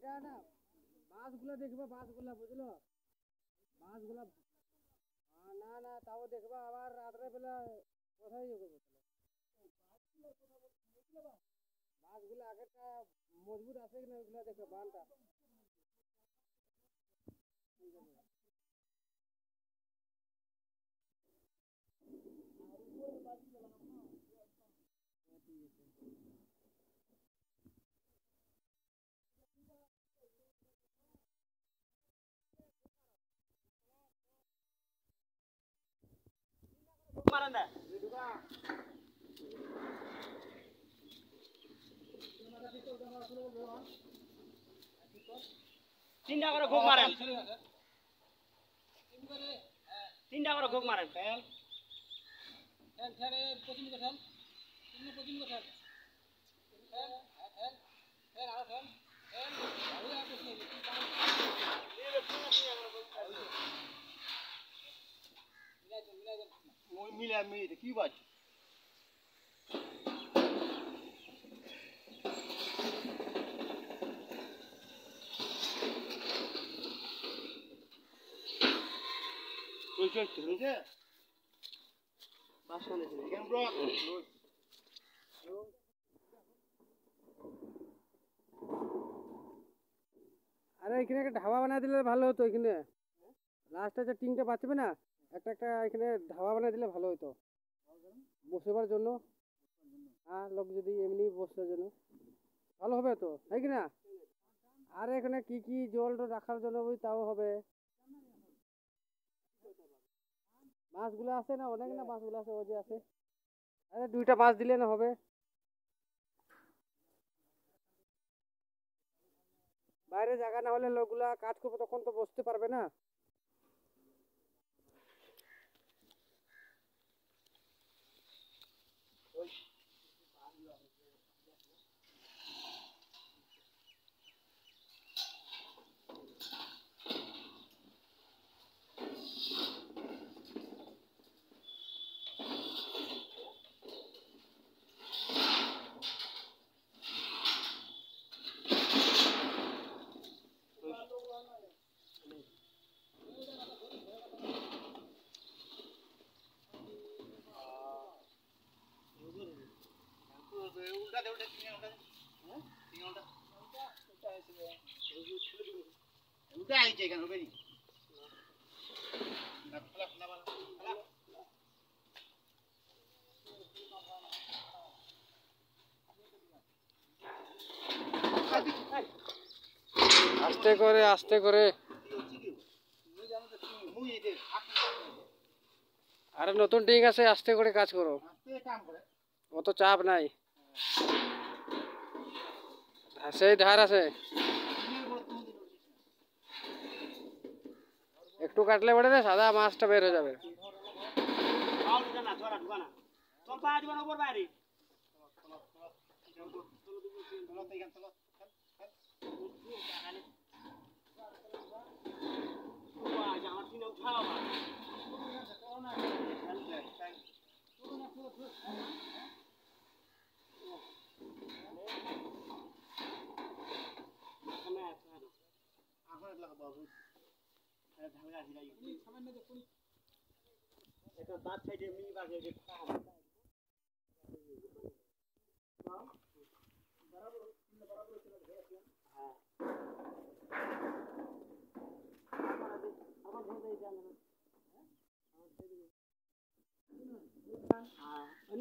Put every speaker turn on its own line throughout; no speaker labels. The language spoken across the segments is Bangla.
এটা না মাছগুলো দেখবা, মাছগুলো বুঝলো, মাছগুলো না না তাও দেখবা আবার রাত্রে বেলা কোথায় যাবো মাছগুলো আগেরটা মজবুত আছে কিনা ওইগুলো দেখবে বানটা
মারেন না তিনটা করে ঘুক মারেন, তিনটা করে ঘুক মারেন। খেল খেল খেলে পশ্চিম খেল তুমি পশ্চিম খেল খেল খেল খেল আরো খেল খেল মিলা মিলে কি বাজ ওই চল চলে বাসনে চলে কেন ব্রো
আরে এখানে একটা ধাবা বানিয়ে দিলে ভালো হতো। এখানে লাস্টে যে টিনটা বাঁচবে না, একটা একটা এখানে ধাবা বানিয়ে দিলে ভালো হতো বসবার জন্য। হ্যাঁ, লোক যদি এমনি বসার জন্য ভালো হবে তো, তাই কি না? আর এখানে কি কি জল রাখার জন্য ওই তাও হবে। মাছগুলো আছে না, অনেক না মাছগুলো আছে, ওই যে আছে। আরে দুইটা মাছ দিলে না হবে? বাইরে জায়গা না হলে লোকগুলা কাজ করবে, তখন তো বসতে পারবে না।
উল্টা দে উল্টা তিন উল্টা হ্যাঁ তিন উল্টা উল্টা আইছে কেন হবে নি না ফলা ফলা ফলা
আস্তে করে আস্তে করে। আরে নতুন ঠিক আছে, আস্তে করে কাজ করো, অত চাপ নাই। সেই ধার আছে, একটু কাটলে পরে না সাদা মাছটা বের হয়ে যাবে।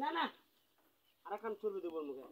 না না আরেকখান চলবে দেবো মুখে